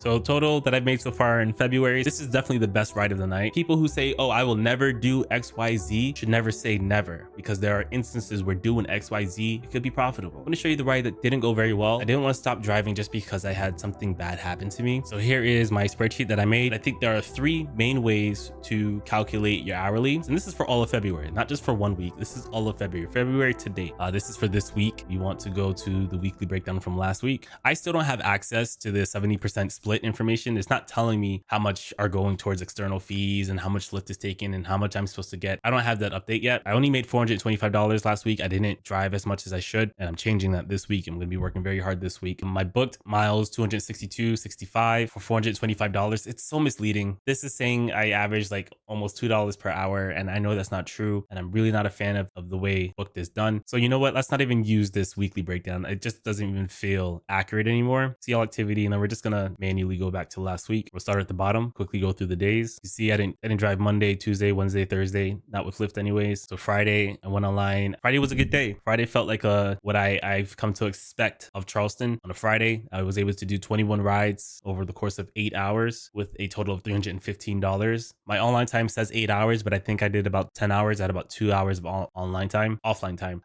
So total that I've made so far in February, this is definitely the best ride of the night. People who say, oh, I will never do XYZ should never say never, because there are instances where doing XYZ, it could be profitable. I'm gonna show you the ride that didn't go very well. I didn't want to stop driving just because I had something bad happen to me. So here is my spreadsheet that I made. I think there are three main ways to calculate your hourly. And this is for all of February, not just for 1 week. This is all of February to date. This is for this week. You want to go to the weekly breakdown from last week. I still don't have access to the 70% split information. It's not telling me how much are going towards external fees and how much Lyft is taken and how much I'm supposed to get. I don't have that update yet. I only made $425 last week. I didn't drive as much as I should, and I'm changing that this week. I'm going to be working very hard this week. My booked miles, 262.65 for $425. It's so misleading. This is saying I average like almost $2 per hour, and I know that's not true, and I'm really not a fan of the way booked is done. So you know what? Let's not even use this weekly breakdown. It just doesn't even feel accurate anymore. See all activity, and then we're just gonna manually go back to last week. We'll start at the bottom, quickly go through the days. You see, I didn't drive Monday, Tuesday, Wednesday, Thursday, not with Lyft anyways. So Friday, I went online. Friday was a good day. Friday felt like what I've come to expect of Charleston. On a Friday, I was able to do 21 rides over the course of 8 hours with a total of $315. My online time says 8 hours, but I think I did about 10 hours. I had about 2 hours of offline time.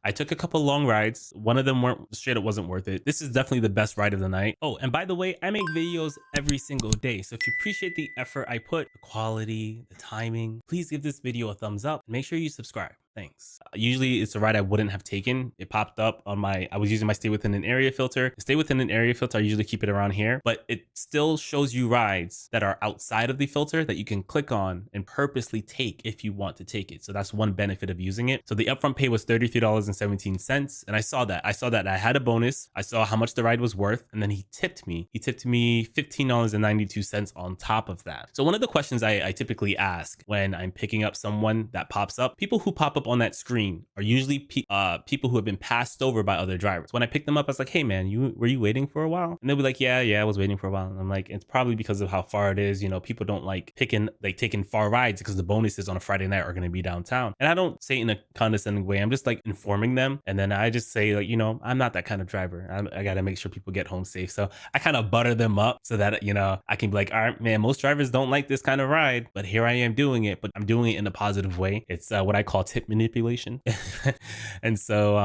I took a couple long rides. One of them wasn't worth it. This is definitely the best ride of the night. Oh, and by the way, I make videos every single day. So if you appreciate the effort I put, the quality, the timing, please give this video a thumbs up. Make sure you subscribe. Thanks. Usually it's a ride I wouldn't have taken. It popped up on I was using my stay within an area filter. Stay within an area filter, I usually keep it around here, but it still shows you rides that are outside of the filter that you can click on and purposely take if you want to take it. So that's one benefit of using it. So the upfront pay was $33.17. And I saw that I had a bonus. I saw how much the ride was worth. And then he tipped me $15.92 on top of that. So one of the questions I typically ask when I'm picking up someone that pops up, people who pop up on that screen are usually people who have been passed over by other drivers. When I pick them up, I was like, hey man, were you waiting for a while? And they'll be like, yeah, I was waiting for a while. And I'm like, it's probably because of how far it is. You know, people don't like taking far rides because the bonuses on a Friday night are going to be downtown. And I don't say it in a condescending way. I'm just like informing them. And then I just say like, I'm not that kind of driver. I got to make sure people get home safe. So I kind of butter them up so that, I can be like, all right, man, most drivers don't like this kind of ride, but here I am doing it, but I'm doing it in a positive way. It's what I call tip manipulation. And so,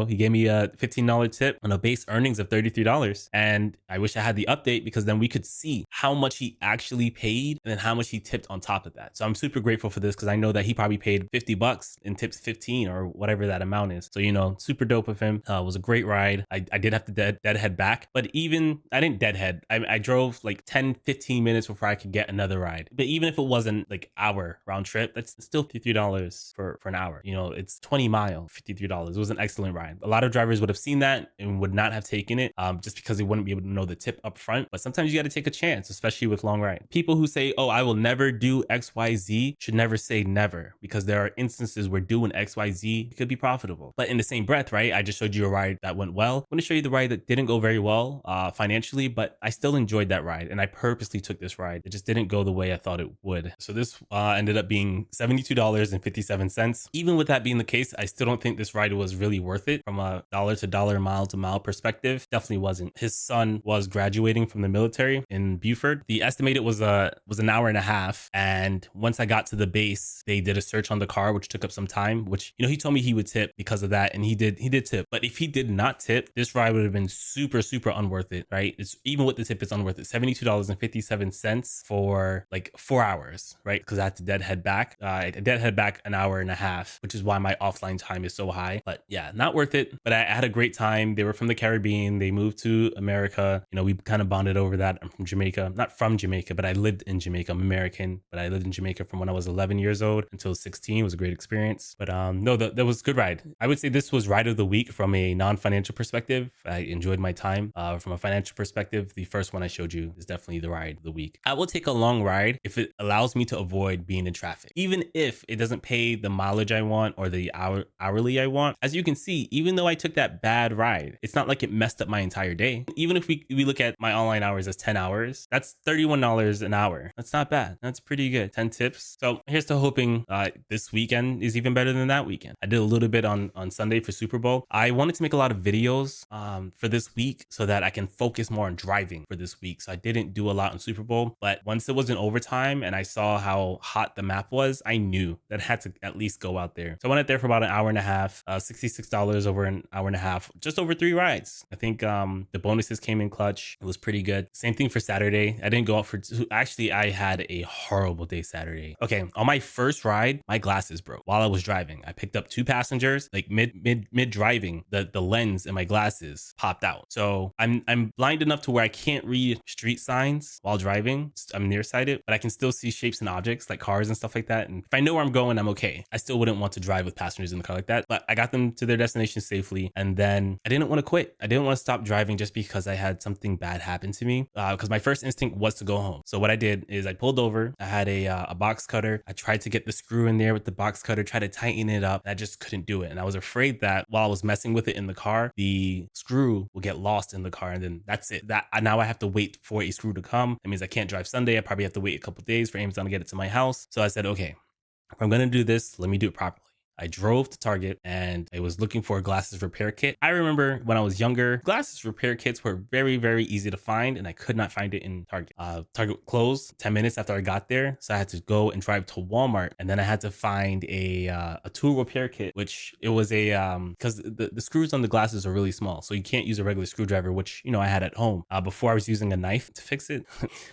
he gave me a $15 tip on a base earnings of $33. And I wish I had the update because then we could see how much he actually paid and then how much he tipped on top of that. So I'm super grateful for this because I know that he probably paid $50 and tips 15 or whatever that amount is. So, super dope of him. It was a great ride. I did have to deadhead back, but I didn't deadhead. I drove like 10-15 minutes before I could get another ride. But even if it wasn't like hour round trip, that's still $53 for an hour. It's 20 miles, $53. It was an excellent ride. A lot of drivers would have seen that and would not have taken it just because they wouldn't be able to know the tip up front. But sometimes you got to take a chance, especially with long ride. People who say, oh, I will never do XYZ should never say never, because there are instances where doing XYZ could be profitable. But in the same breath, right? I just showed you a ride that went well. I'm going to show you the ride that didn't go very well financially, but I still enjoyed that ride. And I purposely took this ride. It just didn't go the way I thought it would. So this ended up being $72.57. Even with that being the case, I still don't think this ride was really worth it from a dollar to dollar, mile to mile perspective. Definitely wasn't. His son was graduating from the military in Buford. The estimated was an hour and a half. And once I got to the base, they did a search on the car, which took up some time, which, he told me he would tip because of that. And he did tip. But if he did not tip, this ride would have been super, super unworth it, right? It's even with the tip, it's unworth it. $72.57 for like 4 hours, right? Because I had to deadhead back. I deadhead back an hour and a half, which is why my offline time is so high. But yeah, not worth it. But I had a great time. They were from the Caribbean. They moved to America. We kind of bonded over that. I'm from Jamaica. Not from Jamaica, but I lived in Jamaica. I'm American, but I lived in Jamaica from when I was 11 years old until 16. It was a great experience. But no, that was a good ride. I would say this was ride of the week from a non-financial perspective. I enjoyed my time. From a financial perspective, the first one I showed you is definitely the ride of the week. I will take a long ride if it allows me to avoid being in traffic, even if it doesn't pay the mileage I want or the hourly I want. As you can see, even though I took that bad ride, it's not like it messed up my entire day. Even if we look at my online hours as 10 hours, That's $31 an hour. That's not bad. That's pretty good. 10 tips. So here's to hoping this weekend is even better than that weekend. I did a little bit on Sunday for Super Bowl. I wanted to make a lot of videos for this week so that I can focus more on driving for this week. So I didn't do a lot on Super Bowl, but once it was in overtime and I saw how hot the map was, I knew that I had to at least go out there. So I went out there for about an hour and a half, $66 over an hour and a half, just over 3 rides. I think the bonuses came in clutch. It was pretty good. Same thing for Saturday. I didn't go out for actually, I had a horrible day Saturday. Okay, on my first ride, my glasses broke while I was driving. I picked up 2 passengers, like mid driving, the lens in my glasses popped out. So I'm blind enough to where I can't read street signs while driving. I'm nearsighted, but I can still see shapes and objects like cars and stuff like that. And if I know where I'm going, I'm okay. I still wouldn't want to drive with passengers in the car like that, but I got them to their destination safely. And then I didn't want to quit. I didn't want to stop driving just because I had something bad happen to me. Because my first instinct was to go home. So what I did is I pulled over. I had a box cutter. I tried to get the screw in there with the box cutter, try to tighten it up. And I just couldn't do it. And I was afraid that while I was messing with it in the car, the screw will get lost in the car. And then that's it. Now I have to wait for a screw to come. That means I can't drive Sunday. I probably have to wait a couple days for Amazon to get it to my house. So I said, okay, if I'm going to do this, let me do it properly. I drove to Target and I was looking for a glasses repair kit. I remember when I was younger, glasses repair kits were very, very easy to find and I could not find it in Target. Target closed 10 minutes after I got there. So I had to go and drive to Walmart and then I had to find a tool repair kit, which it was because the screws on the glasses are really small. So you can't use a regular screwdriver, which, I had at home. Before I was using a knife to fix it.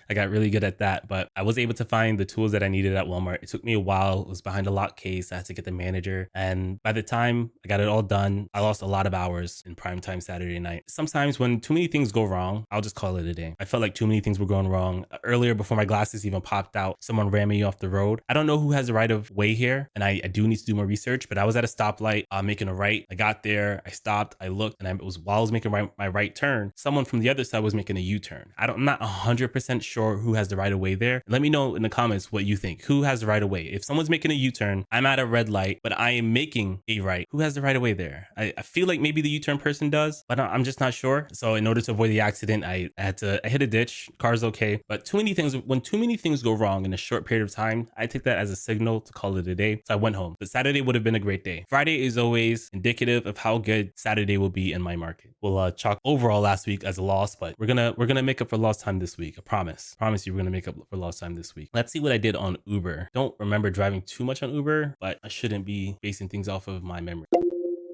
I got really good at that, but I was able to find the tools that I needed at Walmart. It took me a while. It was behind a lock case. I had to get the manager. And by the time I got it all done, I lost a lot of hours in primetime Saturday night. Sometimes when too many things go wrong, I'll just call it a day. I felt like too many things were going wrong. Earlier, before my glasses even popped out, someone ran me off the road. I don't know who has the right of way here, and I do need to do more research, but I was at a stoplight making a right. I got there, I stopped, I looked, and while I was making my right turn, someone from the other side was making a U-turn. I'm not 100% sure who has the right of way there. Let me know in the comments what you think. Who has the right of way? If someone's making a U-turn, I'm at a red light, but I am making a right. Who has the right of way there? I feel like maybe the U-turn person does, but I'm just not sure. So in order to avoid the accident, I hit a ditch. Car's okay. But when too many things go wrong in a short period of time, I take that as a signal to call it a day. So I went home. But Saturday would have been a great day. Friday is always indicative of how good Saturday will be in my market. We'll chalk overall last week as a loss, but we're gonna make up for lost time this week. I promise. Promise you we're gonna make up for lost time this week. Let's see what I did on Uber. Don't remember driving too much on Uber, but I shouldn't be basing things off of my memory.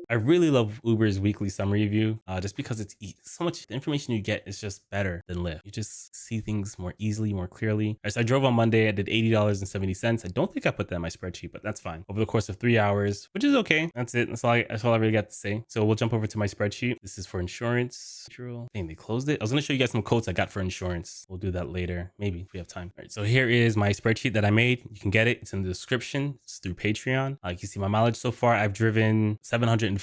I really love Uber's weekly summary view just because it's so much. The information you get is just better than Lyft. You just see things more easily, more clearly. All right, so I drove on Monday. I did $80.70. I don't think I put that in my spreadsheet, but that's fine. Over the course of 3 hours, which is okay. That's it. That's all I really got to say. So we'll jump over to my spreadsheet. This is for insurance. Dang, they closed it. I was going to show you guys some quotes I got for insurance. We'll do that later, maybe if we have time. All right, so here is my spreadsheet that I made. You can get it. It's in the description. It's through Patreon. You can see my mileage so far. I've driven 743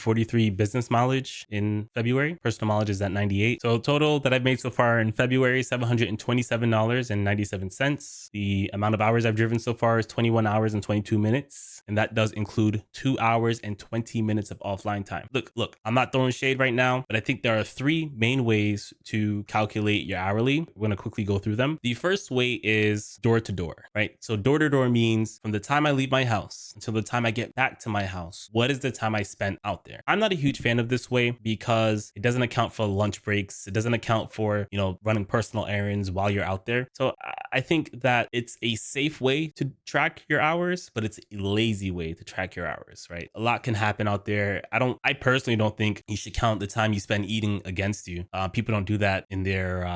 business mileage in February. Personal mileage is at 98. So total that I've made so far in February, $727.97. The amount of hours I've driven so far is 21 hours and 22 minutes. And that does include 2 hours and 20 minutes of offline time. Look, I'm not throwing shade right now, but I think there are 3 main ways to calculate your hourly. We're going to quickly go through them. The first way is door to door, right? So door to door means from the time I leave my house until the time I get back to my house, what is the time I spent out there? I'm not a huge fan of this way because it doesn't account for lunch breaks. It doesn't account for, running personal errands while you're out there. So I think that it's a safe way to track your hours, but it's a lazy way to track your hours, right? A lot can happen out there. I personally don't think you should count the time you spend eating against you. People don't do that in their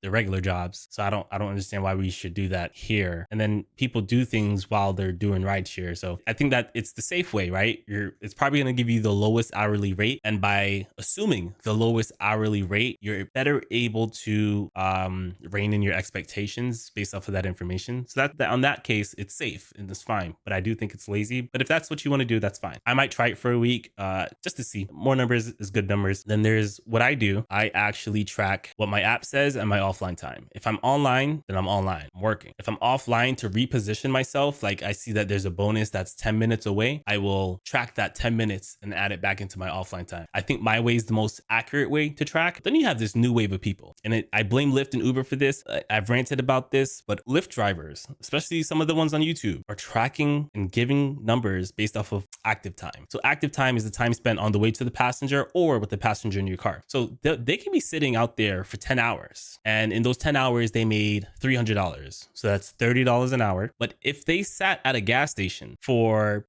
regular jobs. So I don't understand why we should do that here. And then people do things while they're doing rideshare. So I think that it's the safe way, right? It's probably going to give you the lowest hourly rate. And by assuming the lowest hourly rate, you're better able to rein in your expectations based off of that information. So that on that case, it's safe and it's fine. But I do think it's lazy. But if that's what you want to do, that's fine. I might try it for a week just to see. More numbers is good numbers. Then there's what I do. I actually track what my app says and my offline time. If I'm online, then I'm online. I'm working. If I'm offline to reposition myself, like I see that there's a bonus that's 10 minutes away, I will track that 10 minutes and add it back into my offline time. I think my way is the most accurate way to track. Then you have this new wave of people. And I blame Lyft and Uber for this. I've ranted about this, but Lyft drivers, especially some of the ones on YouTube, are tracking and giving numbers based off of active time. So active time is the time spent on the way to the passenger or with the passenger in your car. So they can be sitting out there for 10 hours. And in those 10 hours, they made $300. So that's $30 an hour. But if they sat at a gas station for,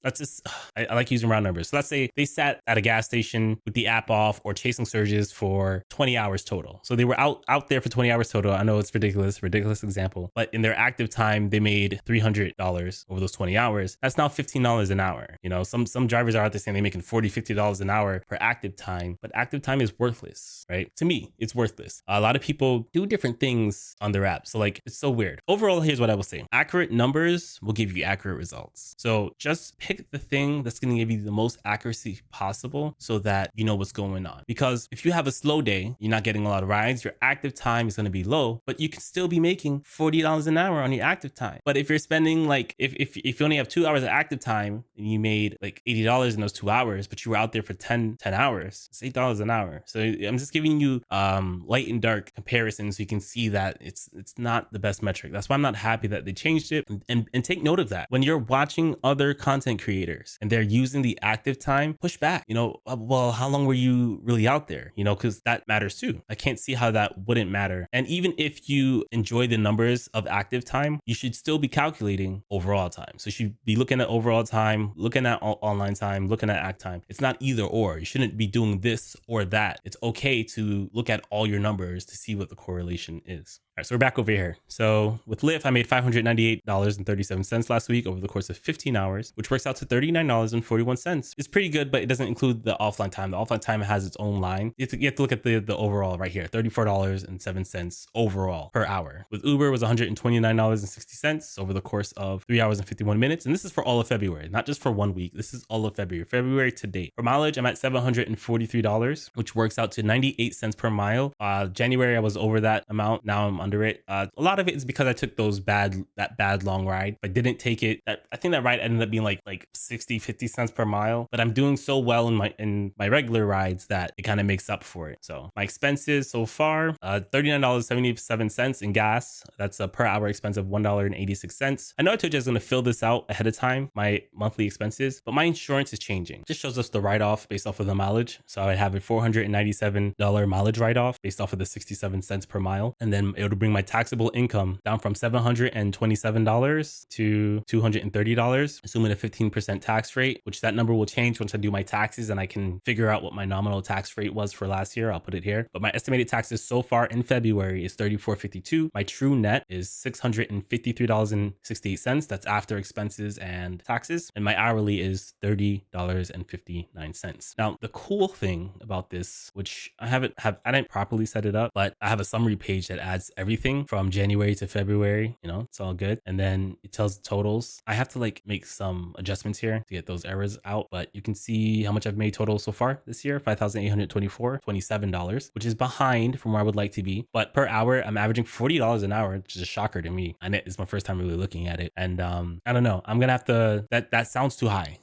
I like using round numbers. So let's say they sat at a gas station with the app off or chasing surges for 20 hours total. So they were out there for 20 hours total. I know it's ridiculous example, but in their active time, they made $300 over those 20 hours. That's now $15 an hour. You know, some drivers are out there saying they're making $40, $50 an hour for active time, but active time is worthless, right? To me, it's worthless. A lot of people do different things on their app. So like, it's so weird. Overall, here's what I will say. Accurate numbers will give you accurate results. So just pick the thing that's going to give you the most accuracy possible so that you know what's going on. Because if you have a slow day, you're not getting a lot of rides, your active time is going to be low, but you can still be making $40 an hour on your active time. But if you're spending like, if you only have 2 hours of active time and you made like $80 in those 2 hours, but you were out there for 10 hours, it's $8 an hour. So I'm just giving you light and dark comparisons so you can see that it's not the best metric. That's why I'm not happy that they changed it. And take note of that. When you're watching other content creators and they're using the active time, push back. You know, well, how long were you really out there? You know, because that matters too. I can't see how that wouldn't matter. And even if you enjoy the numbers of active time, you should still be calculating overall time. So you should be looking at overall time, looking at online time, looking at act time. It's not either or. You shouldn't be doing this or that. It's okay to look at all your numbers to see what the correlation is. All right, so we're back over here. So with Lyft, I made $598.37 last week over the course of 15 hours, which works out to $39.41. It's pretty good, but it doesn't include the offline time. The offline time has its own line. You have to look at the overall right here, $34.07 overall per hour. With Uber, it was $129.60 over the course of 3 hours and 51 minutes. And this is for all of February, not just for 1 week. This is all of February to date. For mileage, I'm at $743, which works out to 98 cents per mile. January, I was over that amount. Now I'm under it. A lot of it is because I took that bad long ride. If I didn't take it, I think that ride ended up being like 60, 50 cents per mile, but I'm doing so well in my regular rides that it kind of makes up for it. So my expenses so far, $39.77 in gas. That's a per hour expense of $1.86. I know I told you I was going to fill this out ahead of time, my monthly expenses, but my insurance is changing. It just shows us the write-off based off of the mileage. So I have a $497 mileage write-off based off of the 67 cents per mile. And then it would bring my taxable income down from $727 to $230, assuming a 15% tax rate, which that number will change once I do my taxes and I can figure out what my nominal tax rate was for last year. I'll put it here. But my estimated taxes so far in February is $34.52. My true net is $653.68. That's after expenses and taxes. And my hourly is $30.59. Now, the cool thing about this, which I didn't properly set it up, but I have a summary page that adds everything from January to February. You know, it's all good. And then it tells the totals. I have to make some adjustments here to get those errors out, but you can see how much I've made total so far this year, $5,827, which is behind from where I would like to be. But per hour, I'm averaging $40 an hour, which is a shocker to me. And it's my first time really looking at it. And I don't know. I'm gonna have to. That sounds too high.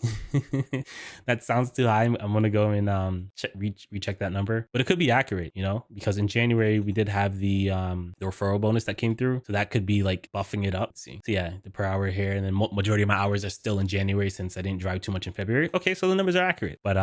That sounds too high. I'm gonna go and recheck that number, but it could be accurate, you know, because in January we did have the referral bonus that came through, so that could be buffing it up. Let's see, so yeah, the per hour here, and then majority of my hours are still in January since I didn't drive too much in February. Okay, so the numbers are accurate, but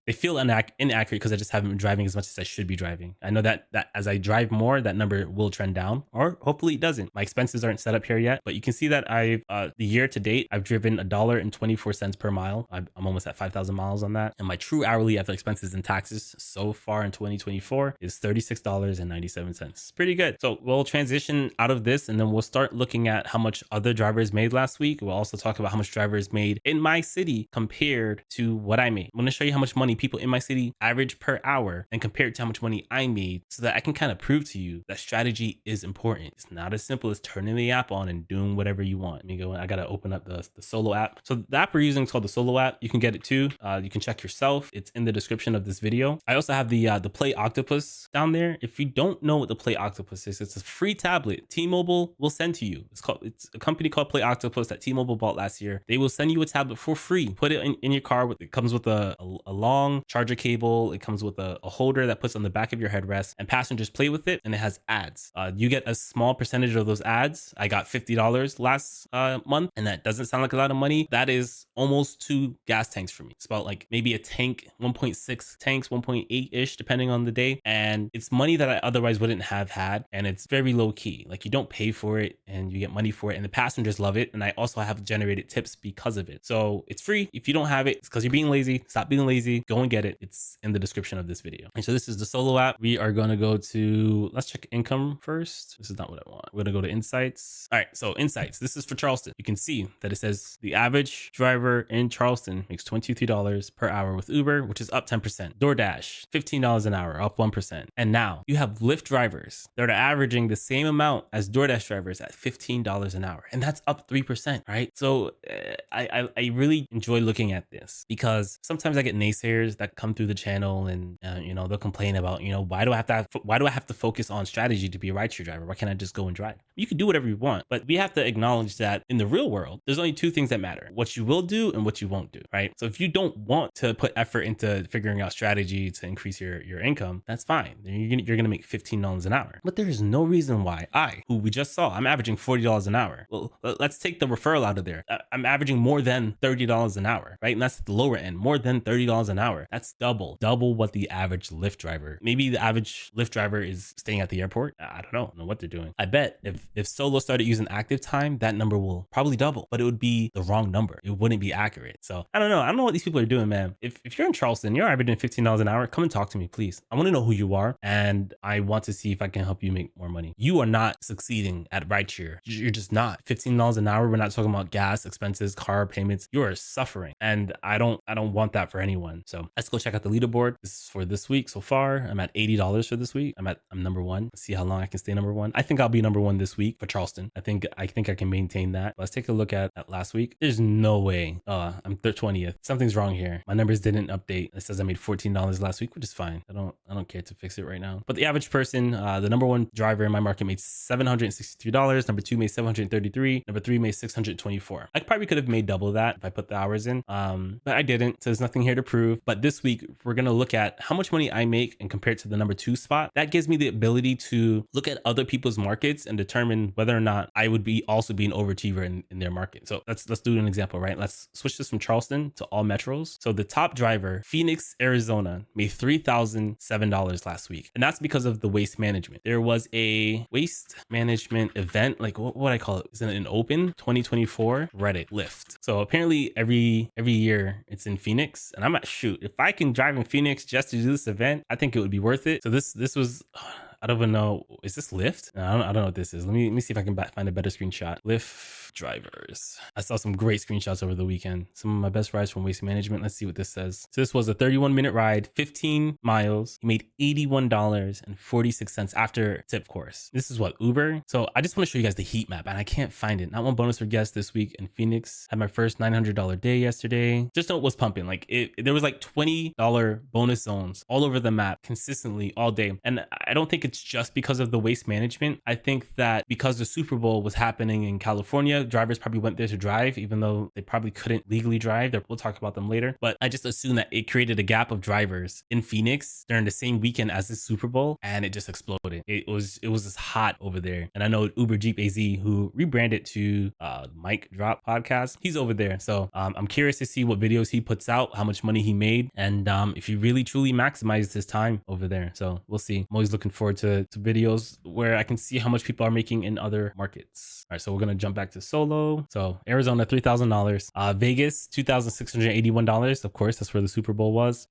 they feel inaccurate because I just haven't been driving as much as I should be driving. I know that as I drive more, that number will trend down, or hopefully it doesn't. My expenses aren't set up here yet, but you can see that I've the year to date I've driven $1.24 per mile. I'm almost at 5,000 miles on that, and my true hourly after expenses and taxes so far in 2024 is $36.97. Pretty good. So we'll transition out of this and then we'll start looking at how much other drivers made last week. We'll also talk about how much drivers made in my city compared to what I made. I'm going to show you how much money people in my city average per hour and compare it to how much money I made so that I can kind of prove to you that strategy is important. It's not as simple as turning the app on and doing whatever you want. Let me go. I got to open up the Solo app. So the app we're using is called the Solo app. You can get it too. You can check yourself. It's in the description of this video. I also have the Play Octopus down there. If you don't know what the Play Octopus is, it's a free tablet T-Mobile will send to you. It's a company called Play Octopus that T-Mobile bought last year. They will send you a tablet for free. Put it in your car. It comes with a long charger cable. It comes with a holder that puts on the back of your headrest, and passengers play with it, and it has ads. You get a small percentage of those ads. I got $50 last month, and that doesn't sound like a lot of money. That is almost 2 gas tanks for me. It's about like maybe a tank, 1.6 tanks, 1.8-ish, depending on the day. And it's money that I otherwise wouldn't have had. And it's very low key. Like, you don't pay for it and you get money for it. And the passengers love it. And I also have generated tips because of it. So it's free. If you don't have it, it's because you're being lazy. Stop being lazy. Go and get it. It's in the description of this video. And so this is the Solo app. We are going to go to, let's check income first. This is not what I want. We're going to go to insights. All right. So insights. This is for Charleston. You can see that it says the average driver in Charleston makes $23 per hour with Uber, which is up 10%. DoorDash, $15 an hour, up 1%. And now you have Lyft drivers that are averaging the same amount as DoorDash drivers at $15 an hour. And that's up 3%, right? So I really enjoy looking at this because sometimes I get naysayers that come through the channel and, they'll complain about, why do I have to focus on strategy to be a rideshare driver? Why can't I just go and drive? You can do whatever you want, but we have to acknowledge that in the real world, there's only 2 things that matter: what you will do and what you won't do, right? So if you don't want to put effort into figuring out strategy to increase your income, that's fine. You're gonna make $15 an hour. But there is no reason why who we just saw, I'm averaging $40 an hour. Well, let's take the referral out of there. I'm averaging more than $30 an hour, right? And that's the lower end, more than $30 an hour. That's double what the average Lyft driver. Maybe the average Lyft driver is staying at the airport. I don't know what they're doing. I bet if Solo started using active time, that number will probably double, but it would be the wrong number. It wouldn't be accurate. So I don't know what these people are doing, man. If you're in Charleston, you're averaging $15 an hour, come and talk to me, please. I want to know who you are, and I want to see if I can help you make more money. You are not succeeding at rideshare. You're just not. $15 an hour. We're not talking about gas expenses, car payments. You are suffering, and I don't want that for anyone. So let's go check out the leaderboard. This is for this week so far. I'm at $80 for this week. I'm number 1. Let's see how long I can stay number 1. I think I'll be number 1 this week for Charleston. I think I can maintain that. Let's take a look at last week. There's no way. I'm 20th. Something's wrong here. My numbers didn't update. It says I made $14 last week, which is fine. I don't care to fix it right now. But the average person, the number 1 driver in my market made $763. Number 2 made $733. Number 3 made $624. I probably could have made double that if I put the hours in. But I didn't. So there's nothing here to prove. But this week we're gonna look at how much money I make and compare it to the number 2 spot. That gives me the ability to look at other people's markets and determine whether or not I would be also be an overachiever in their market. So let's do an example, right? Let's switch this from Charleston to all metros. So the top driver, Phoenix, Arizona, made $3,007 last week. And that's because of the waste management. There was a waste management event, like what I call it? Is it an open 2024 Reddit Lyft? So apparently every year it's in Phoenix, and I'm at if I can drive in Phoenix just to do this event, I think it would be worth it. So this was I don't even know. Is this Lyft? I don't know what this is. Let me see if I can find a better screenshot. Lyft drivers. I saw some great screenshots over the weekend. Some of my best rides from Waste Management. Let's see what this says. So this was a 31-minute ride, 15 miles. He made $81.46 after tip course. This is what, Uber? So I just want to show you guys the heat map, and I can't find it. Not one bonus for guests this week in Phoenix. Had my first $900 day yesterday. Just know it was pumping. Like there was like $20 bonus zones all over the map consistently all day. And I don't think it's just because of the waste management. I think that because the Super Bowl was happening in California, drivers probably went there to drive, even though they probably couldn't legally drive. We'll talk about them later. But I just assume that it created a gap of drivers in Phoenix during the same weekend as the Super Bowl, and it just exploded. It was just hot over there. And I know Uber Jeep AZ, who rebranded to Mike Drop Podcast, he's over there. So I'm curious to see what videos he puts out, how much money he made, and if he really truly maximized his time over there. So we'll see. I'm always looking forward to videos where I can see how much people are making in other markets. All right, so we're gonna jump back to solo. So Arizona, $3,000. Vegas, $2,681. Of course, that's where the Super Bowl was.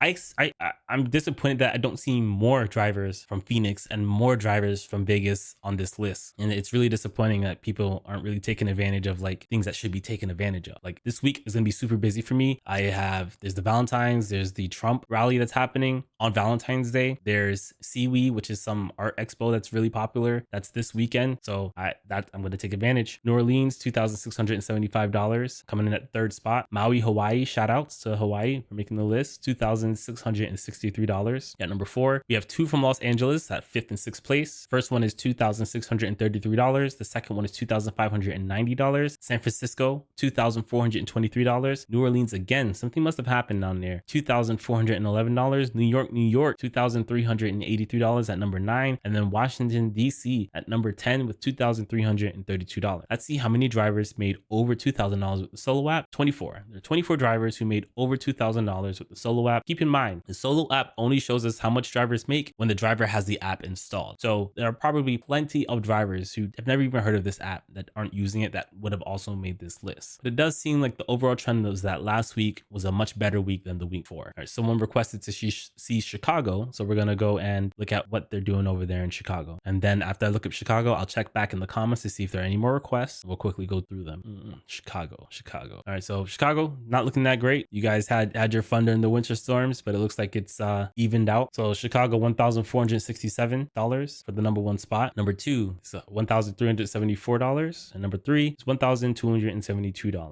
I'm disappointed that I don't see more drivers from Phoenix and more drivers from Vegas on this list. And it's really disappointing that people aren't really taking advantage of like things that should be taken advantage of. Like this week is going to be super busy for me. There's the Valentine's, there's the Trump rally that's happening on Valentine's Day. There's Seaweed, which is some art expo that's really popular. That's this weekend. So I'm going to take advantage. New Orleans, $2,675, coming in at third spot. Maui, Hawaii, shout outs to Hawaii for making the list, $2,663. At number 4, we have 2 from Los Angeles at 5th and 6th place. First one is $2,633. The second one is $2,590. San Francisco, $2,423. New Orleans, again, something must have happened down there, $2,411. New York, $2,383 at number 9. And then Washington, D.C. at number 10 with $2,332. Let's see how many drivers made over $2,000 with the Solo app. 24. There are 24 drivers who made over $2,000 with the Solo app. Keep in mind, the Solo app only shows us how much drivers make when the driver has the app installed. So there are probably plenty of drivers who have never even heard of this app that aren't using it that would have also made this list. But it does seem like the overall trend was that last week was a much better week than the week before. All right, someone requested to see Chicago, so we're gonna go and look at what they're doing over there in Chicago. And then after I look up Chicago, I'll check back in the comments to see if there are any more requests. We'll quickly go through them. Chicago. All right, so Chicago, not looking that great. You guys had your fun during the winter storms, but it looks like it's evened out. So Chicago, $1,467 for the number 1 spot. Number 2 is $1,374, and number 3 is $1,272.